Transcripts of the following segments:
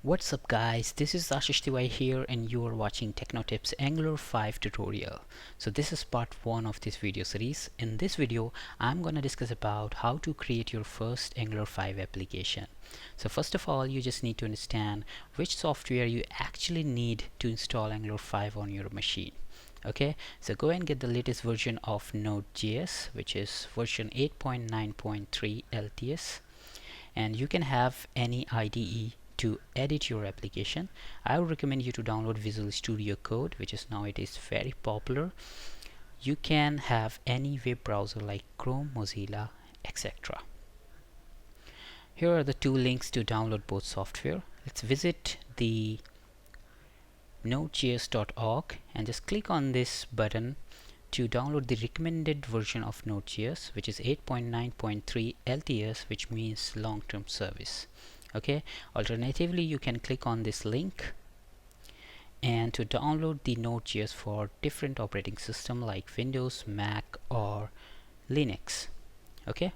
What's up guys, this is Ashish here and you are watching TechnoTips Angular 5 tutorial. So this is part 1 of this video series. In this video I'm gonna discuss about how to create your first Angular 5 application. So first of all, you just need to understand which software you actually need to install Angular 5 on your machine. Okay, so go and get the latest version of Node.js, which is version 8.9.3 LTS, and you can have any IDE to edit your application. I would recommend you to download Visual Studio Code, which is nowadays very popular. You can have any web browser like Chrome, Mozilla, etc. Here are the two links to download both software. Let's visit the nodejs.org and just click on this button to download the recommended version of Node.js, which is 8.9.3 LTS, which means long-term service. Okay, alternatively you can click on this link and to download the Node.js for different operating system like Windows, Mac or Linux. Okay,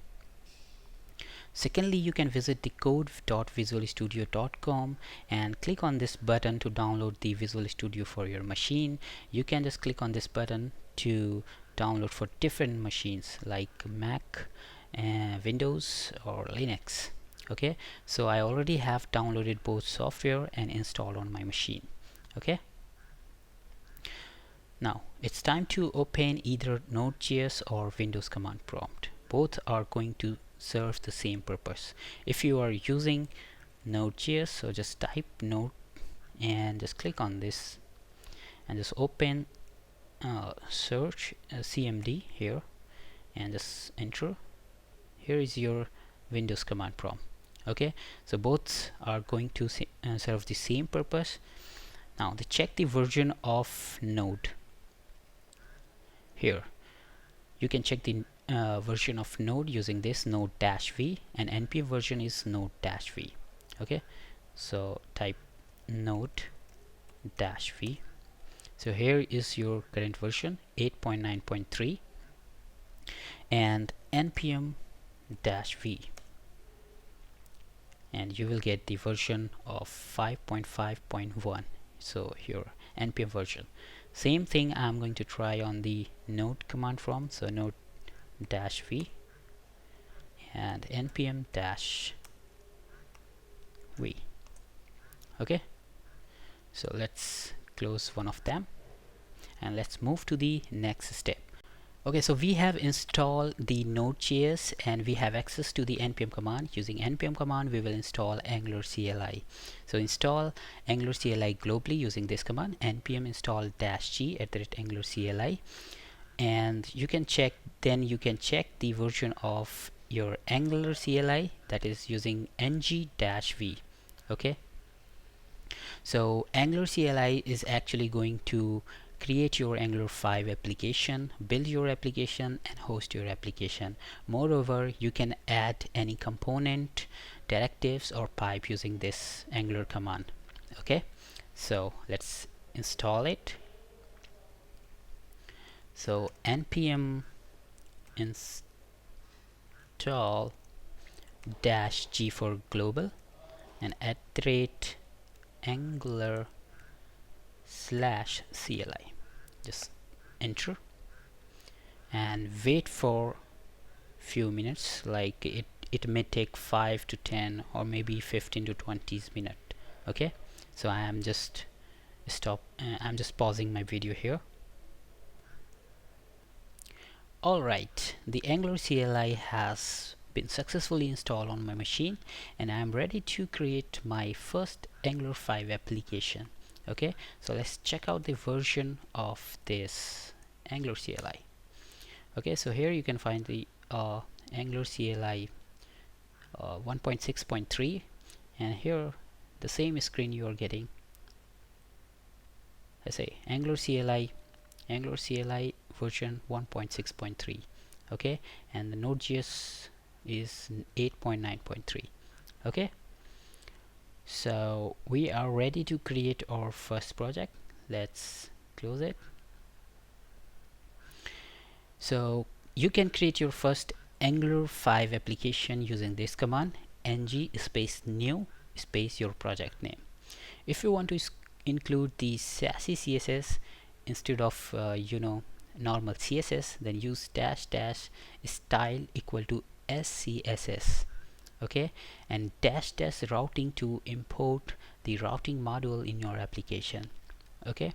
secondly, you can visit the code.visualstudio.com and click on this button to download the Visual Studio for your machine. You can just click on this button to download for different machines like Mac, Windows or Linux. Okay, so I already have downloaded both software and installed on my machine. Okay, now it's time to open either Node.js or Windows command prompt. Both are going to serve the same purpose. If you are using Node.js, so just type Node and just click on this and just open search CMD here and just enter. Here is your Windows command prompt. Okay, so both are going to serve the same purpose. Now to check the version of Node, here you can check the version of Node using this node-v, and npm version is node-v. Okay, so type node-v. So here is your current version 8.9.3 and npm-v, and you will get the version of 5.5.1. so your npm version. Same thing I'm going to try on the node command prompt, so node-v and npm-v. Okay, so let's close one of them and let's move to the next step. Okay, so we have installed the Node.js and we have access to the npm command. Using npm command we will install Angular CLI. So install Angular CLI globally using this command, npm install -g @Angular CLI, and you can check the version of your Angular CLI, that is using ng-v. Okay, so Angular CLI is actually going to create your Angular 5 application, build your application and host your application. Moreover, you can add any component, directives or pipe using this Angular command. Okay, so let's install it. So npm install -g for global and @Angular/CLI. Just enter and wait for few minutes, like it may take 5 to 10 or maybe 15 to 20 minutes. Okay, so I am just I'm just pausing my video here. Alright, the Angular CLI has been successfully installed on my machine and I am ready to create my first Angular 5 application. Okay, so let's check out the version of this Angular CLI. Okay, so here you can find the Angular CLI 1.6.3, and here the same screen you are getting. I say Angular CLI version 1.6.3. okay, and the Node.js is 8.9.3. okay, so we are ready to create our first project. Let's close it. So you can create your first Angular 5 application using this command, ng space new space your project name. If you want to include the sassy CSS instead of normal CSS, then use dash dash style equal to SCSS. Okay, and dash dash routing to import the routing module in your application. Okay,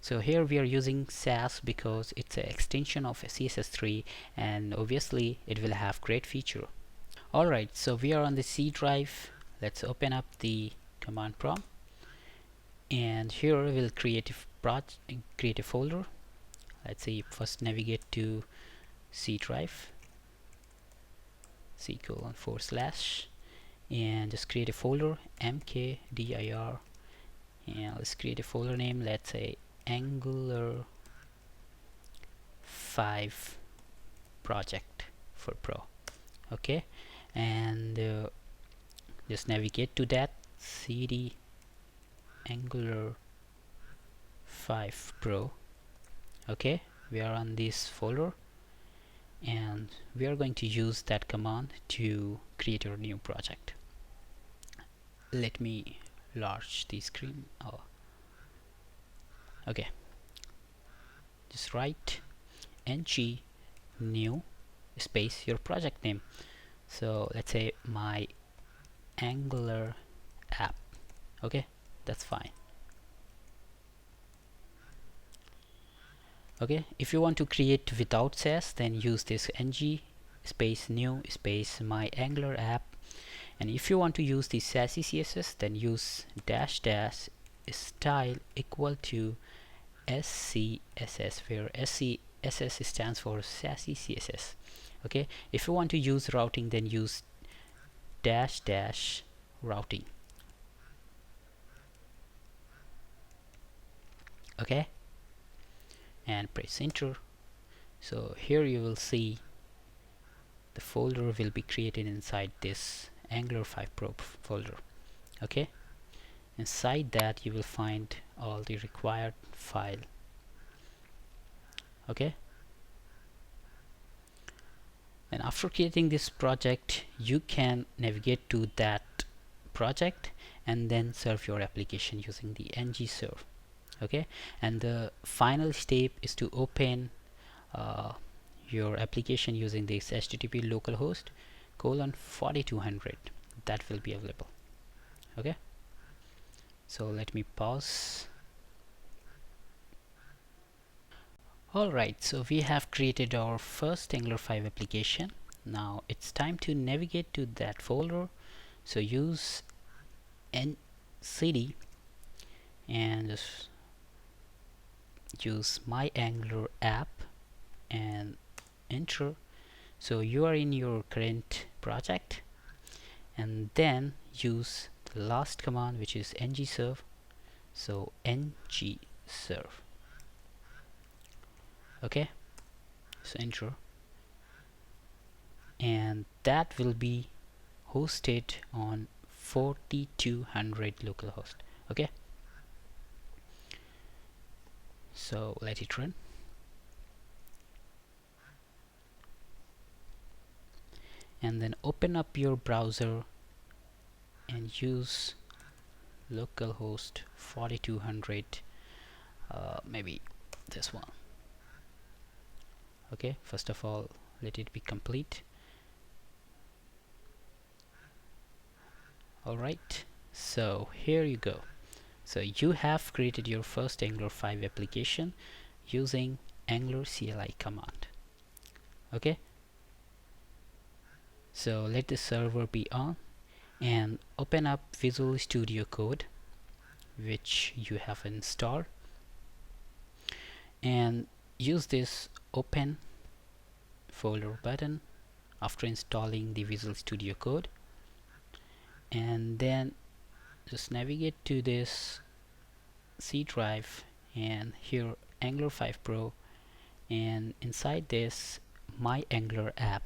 so here we are using SAS because it's an extension of CSS3, and obviously it will have great feature. Alright, so we are on the C drive. Let's open up the command prompt, and here we'll create a folder. Let's say first navigate to C drive, C:// and just create a folder, mkdir, and let's create a folder name. Let's say Angular 5 project for Pro. Okay, and just navigate to that, cd Angular 5 Pro. Okay, we are on this folder, and we are going to use that command to create your new project. Let me enlarge the screen. Oh, okay, just write ng new space your project name. So let's say my Angular app. Okay, that's fine. Okay, if you want to create without SAS, then use this ng space new space my Angular app. And if you want to use the sassy CSS, then use dash dash style equal to SCSS, where SCSS stands for sassy CSS. Okay, if you want to use routing, then use dash dash routing. Okay, and press enter. So here you will see the folder will be created inside this Angular 5 Pro folder. Okay, inside that you will find all the required file. Okay, and after creating this project, you can navigate to that project and then serve your application using the ng serve. Okay, and the final step is to open your application using this HTTP localhost :4200. That will be available. Okay, so let me pause. Alright, so we have created our first Angular 5 application. Now it's time to navigate to that folder. So use cd and just use my Angular app and enter. So you are in your current project, and then use the last command, which is ng serve. So ng serve. Okay, so enter, and that will be hosted on 4200 localhost. Okay, so let it run. And then open up your browser and use localhost 4200, maybe this one. Okay, first of all, let it be complete. Alright, so here you go. So you have created your first Angular 5 application using Angular CLI command. Okay, so let the server be on and open up Visual Studio Code, which you have installed, and use this open folder button after installing the Visual Studio Code, and then just navigate to this C drive, and here Angular 5 Pro, and inside this my Angular app.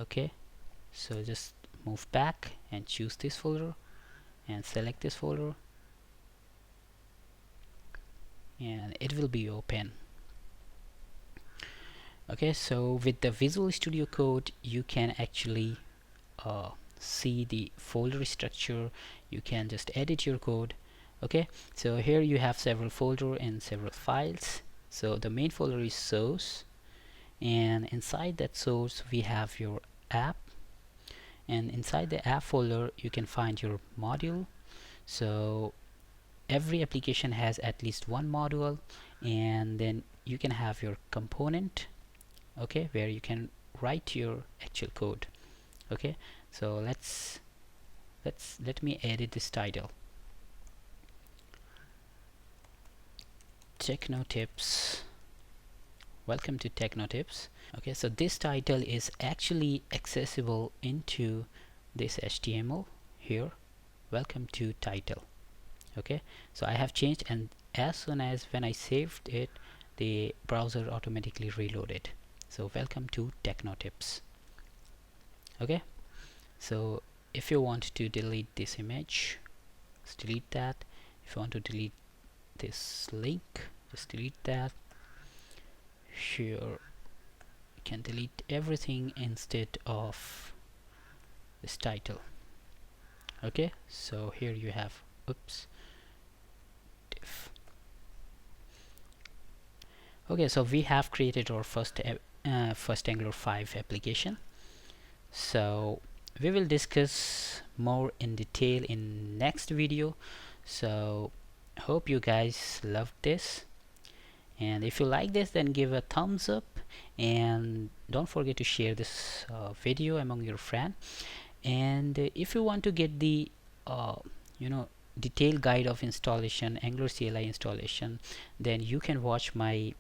Okay, so just move back and choose this folder and select this folder, and it will be open. Okay, so with the Visual Studio Code you can actually see the folder structure. you can just edit your code. Okay, so here you have several folder and several files. So the main folder is source, and inside that source we have your app, and inside the app folder you can find your module. So every application has at least one module, and then you can have your component, okay, where you can write your actual code. Okay, so let me edit this title: Techno Tips. Welcome to Techno Tips. Okay, so this title is actually accessible into this HTML here. Welcome to title. Okay, so I have changed, and as soon as when I saved it, the browser automatically reloaded. So welcome to Techno Tips. Okay, so if you want to delete this image, just delete that. If you want to delete this link, just delete that. Here you can delete everything instead of this title. Okay, so here you have diff. Okay, so we have created our first Angular 5 application. So we will discuss more in detail in next video. So hope you guys loved this, and if you like this, then give a thumbs up, and don't forget to share this video among your friends. And if you want to get the you know, detailed guide of installation, Angular CLI installation, then you can watch my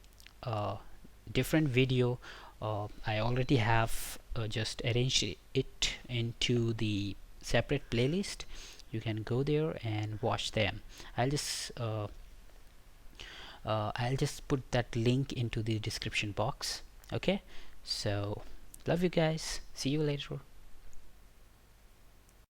different video. I already have just arranged it into the separate playlist. You can go there and watch them. I'll just put that link into the description box. Okay, so love you guys, see you later.